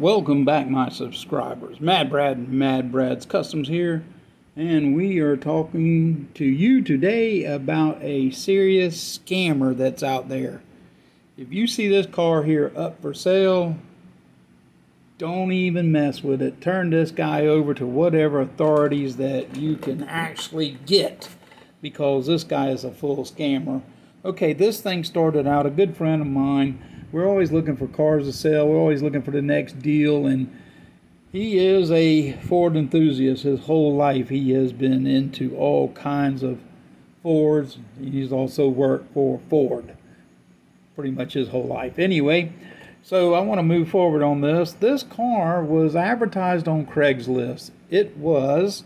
Welcome back, my subscribers. Mad Brad and Mad Brad's Customs here, and we are talking to you today about a serious scammer that's out there. If you see this car here up for sale, don't even mess with it. Turn this guy over to whatever authorities that you can actually get, because this guy is a full scammer. Okay, this thing started out, a good friend of mine. We're always looking for cars to sell. We're always looking for the next deal. And he is a Ford enthusiast. His whole life he has been into all kinds of Fords. He's also worked for Ford pretty much his whole life. Anyway, so I want to move forward on this. This car was advertised on Craigslist. It was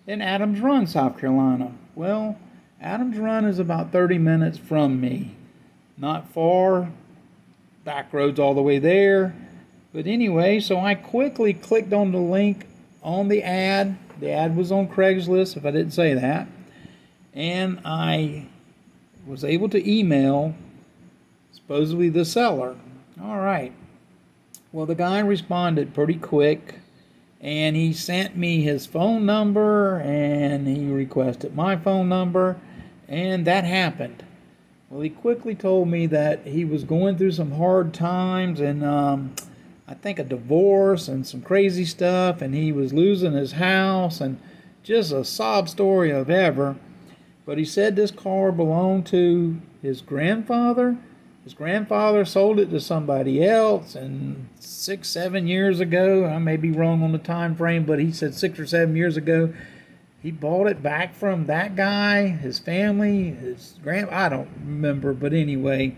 in Adams Run, South Carolina. Well, Adams Run is about 30 minutes from me. Not far. Back roads all the way there. But anyway, so I quickly clicked on the link on the ad. The ad was on Craigslist, if I didn't say that. And I was able to email supposedly the seller. All right. Well, the guy responded pretty quick, and he sent me his phone number, and he requested my phone number, and that happened. Well, he quickly told me that he was going through some hard times and I think a divorce and some crazy stuff, and he was losing his house and just a sob story of ever. But he said this car belonged to his grandfather. His grandfather sold it to somebody else, and 6-7 years ago, I may be wrong on the time frame, but he said 6 or 7 years ago, he bought it back from that guy, his family, his I don't remember, but anyway,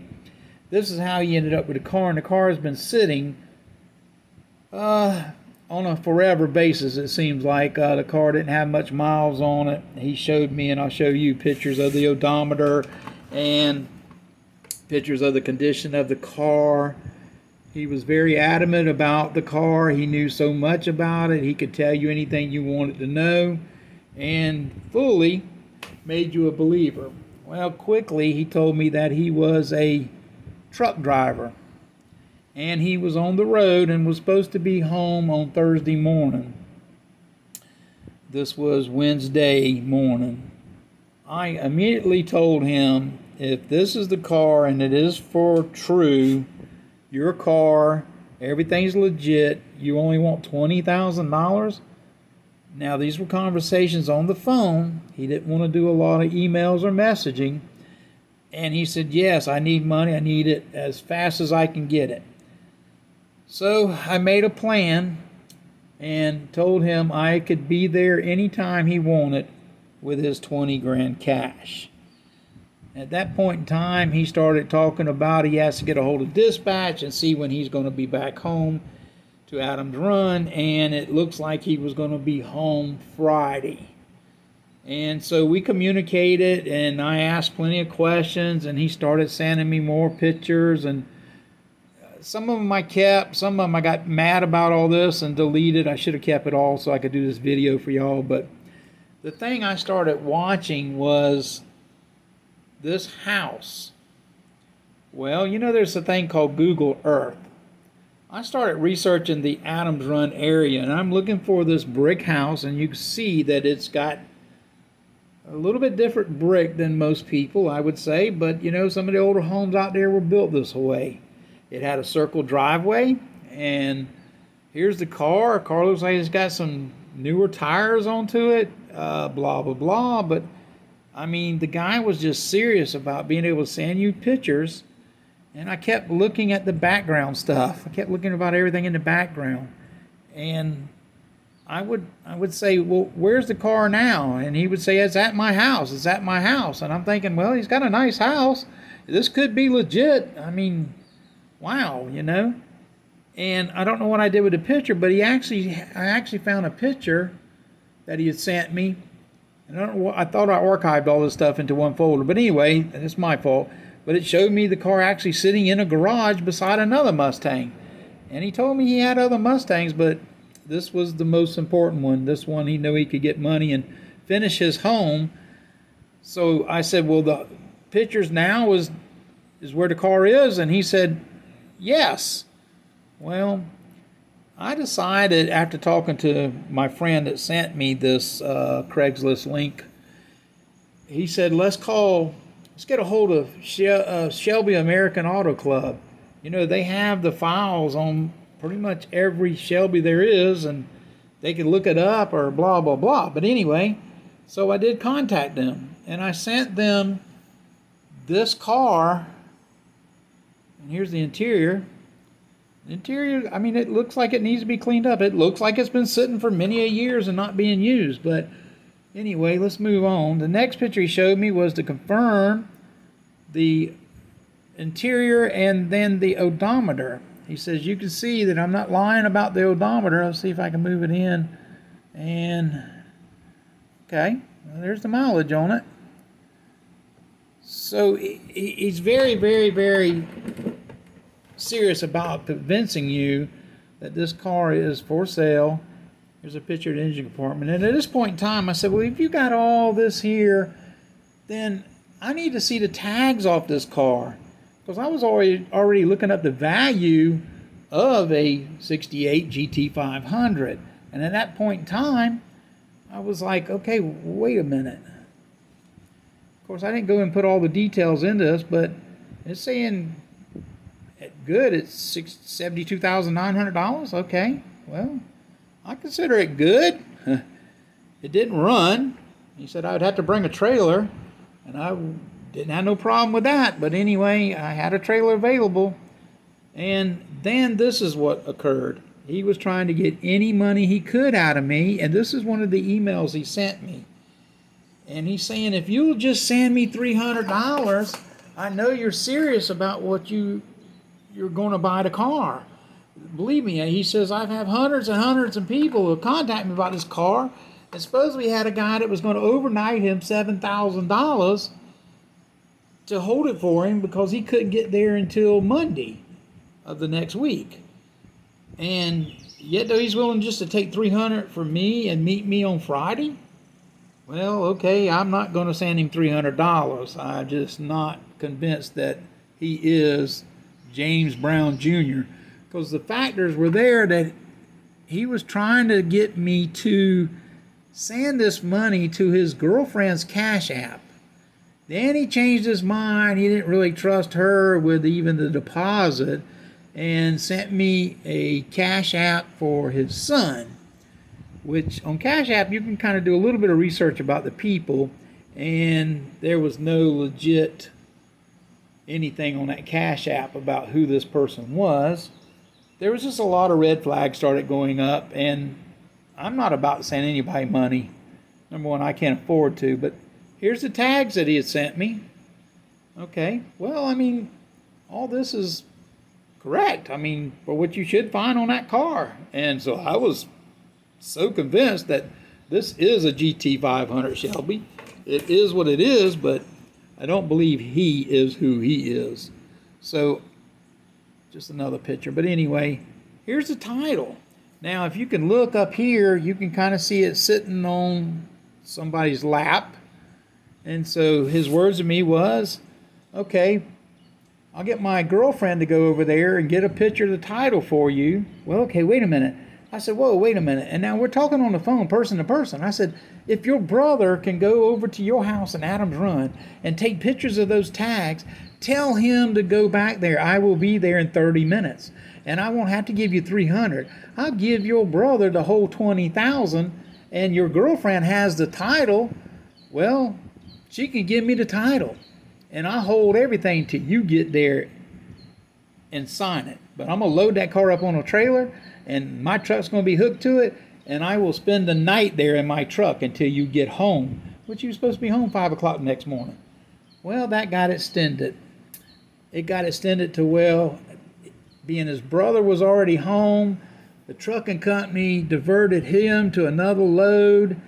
this is how he ended up with the car, and the car has been sitting on a forever basis, it seems like. The car didn't have much miles on it. He showed me, and I'll show you pictures of the odometer and pictures of the condition of the car. He was very adamant about the car. He knew so much about it. He could tell you anything you wanted to know, and fully made you a believer. Well, quickly he told me that he was a truck driver, and he was on the road and was supposed to be home on Thursday morning. This was Wednesday morning. I immediately told him, if this is the car and it is for true, your car, everything's legit, you only want $20,000? Now, these were conversations on the phone. He didn't want to do a lot of emails or messaging. And he said, yes, I need money. I need it as fast as I can get it. So I made a plan and told him I could be there anytime he wanted with his 20 grand cash. At that point in time, he started talking about he has to get a hold of dispatch and see when he's going to be back home to Adams Run, and it looks like he was going to be home Friday. And so we communicated, and I asked plenty of questions, and he started sending me more pictures, and some of them I kept, some of them I got mad about all this and deleted. I should have kept it all so I could do this video for y'all. But the thing I started watching was this house. Well, you know, there's a thing called Google Earth. I started researching the Adams Run area, and I'm looking for this brick house, and you can see that it's got a little bit different brick than most people, I would say, but you know, some of the older homes out there were built this way. It had a circle driveway, and here's the car. The car looks like it's got some newer tires onto it, blah, blah, blah, but I mean, the guy was just serious about being able to send you pictures. And I kept looking at the background stuff. I kept looking about everything in the background. And I would say, well, where's the car now? And he would say, it's at my house. It's at my house. And I'm thinking, well, he's got a nice house. This could be legit. I mean, wow, you know. And I don't know what I did with the picture, but I actually found a picture that he had sent me. And I thought I archived all this stuff into one folder. But anyway, it's my fault. But it showed me the car actually sitting in a garage beside another Mustang. And he told me he had other Mustangs, but this was the most important one. This one, he knew he could get money and finish his home. So I said, well, the pictures now is where the car is? And he said, yes. Well, I decided after talking to my friend that sent me this Craigslist link, he said, let's get a hold of Shelby American Auto Club. You know, they have the files on pretty much every Shelby there is, and they can look it up or blah, blah, blah. But anyway, so I did contact them, and I sent them this car, and here's the interior. The interior, I mean, it looks like it needs to be cleaned up. It looks like it's been sitting for many a years and not being used, but anyway, let's move on. The next picture he showed me was to confirm the interior and then the odometer. He says, you can see that I'm not lying about the odometer. I'll see if I can move it in. And, okay, well, there's the mileage on it. So he's very, very, very serious about convincing you that this car is for sale. Here's a picture of the engine compartment. And at this point in time, I said, well, if you got all this here, then I need to see the tags off this car. Because I was already looking up the value of a 68 GT500. And at that point in time, I was like, okay, wait a minute. Of course, I didn't go and put all the details in this, but it's saying good, it's $72,900. Okay, well, I consider it good. It didn't run. He said I would have to bring a trailer, and I didn't have no problem with that. But anyway, I had a trailer available, and then this is what occurred. He was trying to get any money he could out of me, and this is one of the emails he sent me. And he's saying, if you'll just send me $300, I know you're serious about what you're going to buy the car. Believe me, he says, I've had hundreds and hundreds of people who contact me about this car. And supposedly we had a guy that was going to overnight him $7,000 to hold it for him because he couldn't get there until Monday of the next week. And yet though he's willing just to take $300 from me and meet me on Friday, well, okay, I'm not going to send him $300. I'm just not convinced that he is James Brown Jr. Because the factors were there that he was trying to get me to send this money to his girlfriend's Cash App. Then he changed his mind. He didn't really trust her with even the deposit and sent me a Cash App for his son. Which on Cash App you can kind of do a little bit of research about the people, and there was no legit anything on that Cash App about who this person was. There was just a lot of red flags started going up, and I'm not about to send anybody money. Number one, I can't afford to, but here's the tags that he had sent me. Okay, well, I mean, all this is correct. I mean, for what you should find on that car. And so I was so convinced that this is a GT500 Shelby. It is what it is, but I don't believe he is who he is. So, just another picture. But anyway, here's the title. Now, if you can look up here, you can kind of see it sitting on somebody's lap. And so his words to me was, okay, I'll get my girlfriend to go over there and get a picture of the title for you. Well, okay, wait a minute. I said, whoa, wait a minute. And now we're talking on the phone, person to person. I said, if your brother can go over to your house in Adams Run and take pictures of those tags, tell him to go back there. I will be there in 30 minutes. And I won't have to give you $300. I'll give your brother the whole $20,000, and your girlfriend has the title. Well, she can give me the title, and I'll hold everything till you get there and sign it. But I'm going to load that car up on a trailer, and my truck's going to be hooked to it, and I will spend the night there in my truck until you get home, which you're supposed to be home 5 o'clock the next morning. Well, that got extended. It got extended to, well, being his brother was already home, the trucking company diverted him to another load,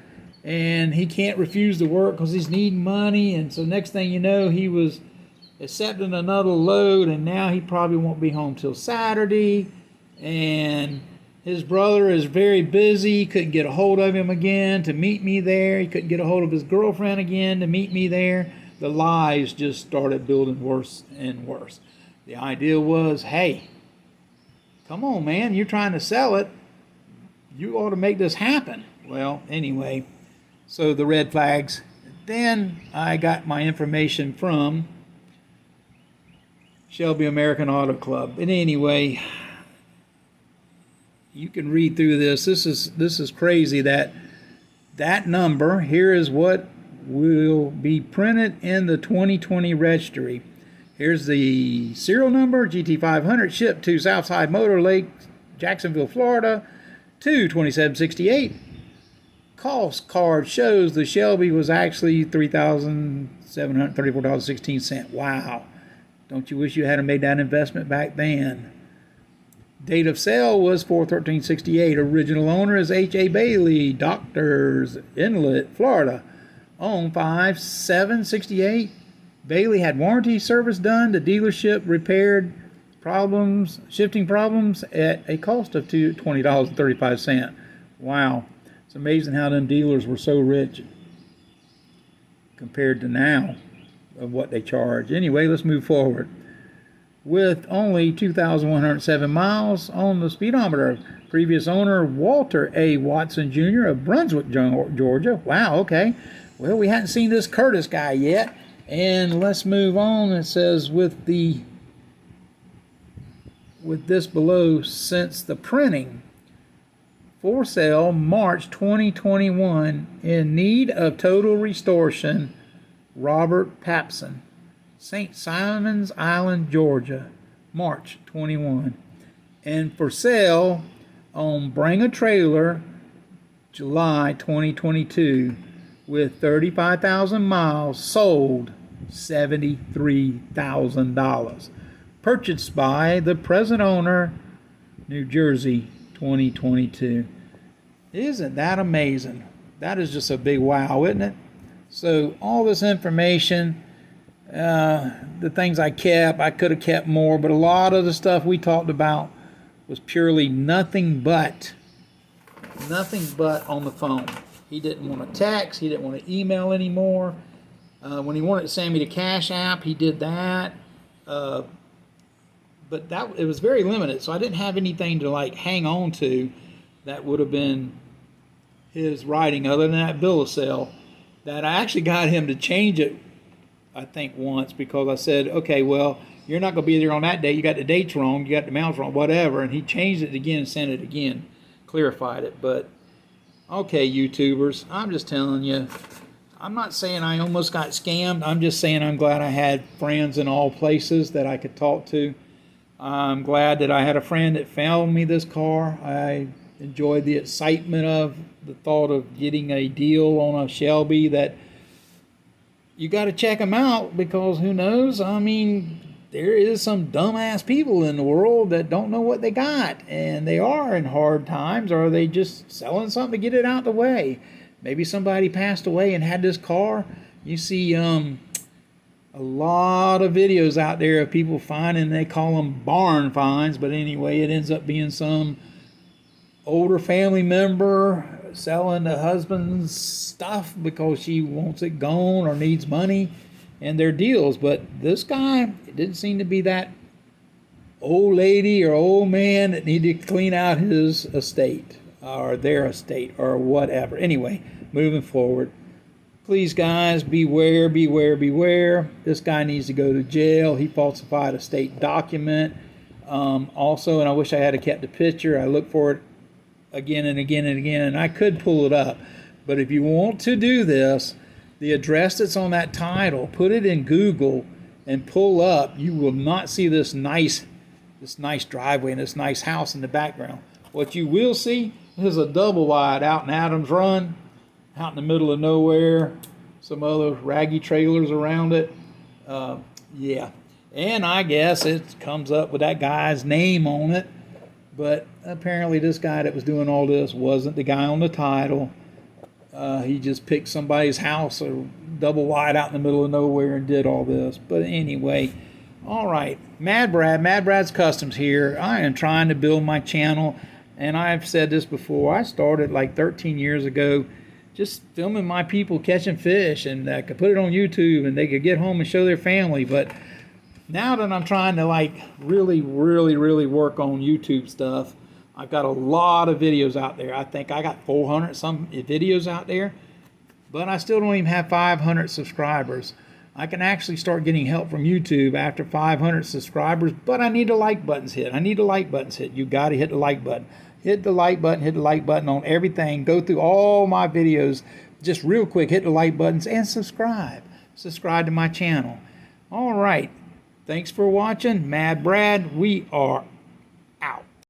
and he can't refuse the work because he's needing money. And so next thing you know, he was accepting another load, and now he probably won't be home till Saturday. And his brother is very busy, couldn't get a hold of him again to meet me there. He couldn't get a hold of his girlfriend again to meet me there. The lies just started building worse and worse. The idea was, hey, come on, man, you're trying to sell it. you ought to make this happen. Well, anyway, so the red flags. Then I got my information from Shelby American Auto Club. And anyway, you can read through this. This is crazy that number here is what will be printed in the 2020 registry. Here's the serial number, GT500, shipped to Southside Motor Lake, Jacksonville, Florida, 22768. Cost card shows the Shelby was actually $3,734.16. Wow. Don't you wish you had made that investment back then? Date of sale was 4/13/68. Original owner is H.A. Bailey, Doctors Inlet, Florida. Owned 5/7/68. Bailey had warranty service done. The dealership repaired shifting problems at a cost of $20.35. Wow. It's amazing how them dealers were so rich compared to now of what they charge. Anyway, let's move forward. With only 2,107 miles on the speedometer, previous owner Walter A. Watson Jr. of Brunswick, Georgia. Wow, okay. Well, we hadn't seen this Curtis guy yet. And let's move on. It says with this below, since the printing, for sale March 2021, in need of total restoration, Robert Papson, St. Simons Island, Georgia, March 21. And for sale on Bring a Trailer, July 2022, with 35,000 miles, sold $73,000. Purchased by the present owner, New Jersey, 2022. Isn't that amazing? That is just a big wow, isn't it? So all this information, the things I could have kept more, but a lot of the stuff we talked about was purely nothing but on the phone. He didn't want to text. He didn't want to email anymore. When he wanted to send me the Cash App, he did that. But it was very limited, so I didn't have anything to like hang on to that would have been his writing other than that bill of sale. That I actually got him to change it, I think, once, because I said, okay, well, you're not going to be there on that day. You got the dates wrong. You got the amounts wrong, whatever. And he changed it again and sent it again, clarified it. But, okay, YouTubers, I'm just telling you, I'm not saying I almost got scammed. I'm just saying I'm glad I had friends in all places that I could talk to. I'm glad that I had a friend that found me this car. I enjoyed the excitement of the thought of getting a deal on a Shelby that you got to check them out, because who knows? I mean, there is some dumbass people in the world that don't know what they got, and they are in hard times, or are they just selling something to get it out the way? Maybe somebody passed away and had this car. You see a lot of videos out there of people finding, they call them barn finds, but anyway, it ends up being some older family member selling the husband's stuff because she wants it gone or needs money, and their deals. But this guy, it didn't seem to be that old lady or old man that needed to clean out his estate or their estate or whatever. Anyway, moving forward, please guys, beware, beware, beware. This guy needs to go to jail. He falsified a state document. Also, and I wish I had kept the picture. I looked for it again and again and again, and I could pull it up. But if you want to do this, the address that's on that title, put it in Google and pull up. You will not see this nice driveway and this nice house in the background. What you will see is a double wide out in Adams Run, out in the middle of nowhere. Some other raggy trailers around it. Yeah, and I guess it comes up with that guy's name on it. But apparently this guy that was doing all this wasn't the guy on the title. He just picked somebody's house, a double wide out in the middle of nowhere, and did all this. But anyway, all right. Mad Brad's Customs here. I am trying to build my channel, and I've said this before. I started like 13 years ago just filming my people catching fish, and I could put it on YouTube, and they could get home and show their family. But now that I'm trying to like really work on YouTube stuff, I've got a lot of videos out there. I think I got 400 some videos out there, but I still don't even have 500 subscribers. I can actually start getting help from YouTube after 500 subscribers, but I need the like buttons hit. I need the like buttons hit. You got to hit the like button. Hit the like button, hit the like button on everything. Go through all my videos just real quick. Hit the like buttons and subscribe. Subscribe to my channel. All right. Thanks for watching. Mad Brad, we are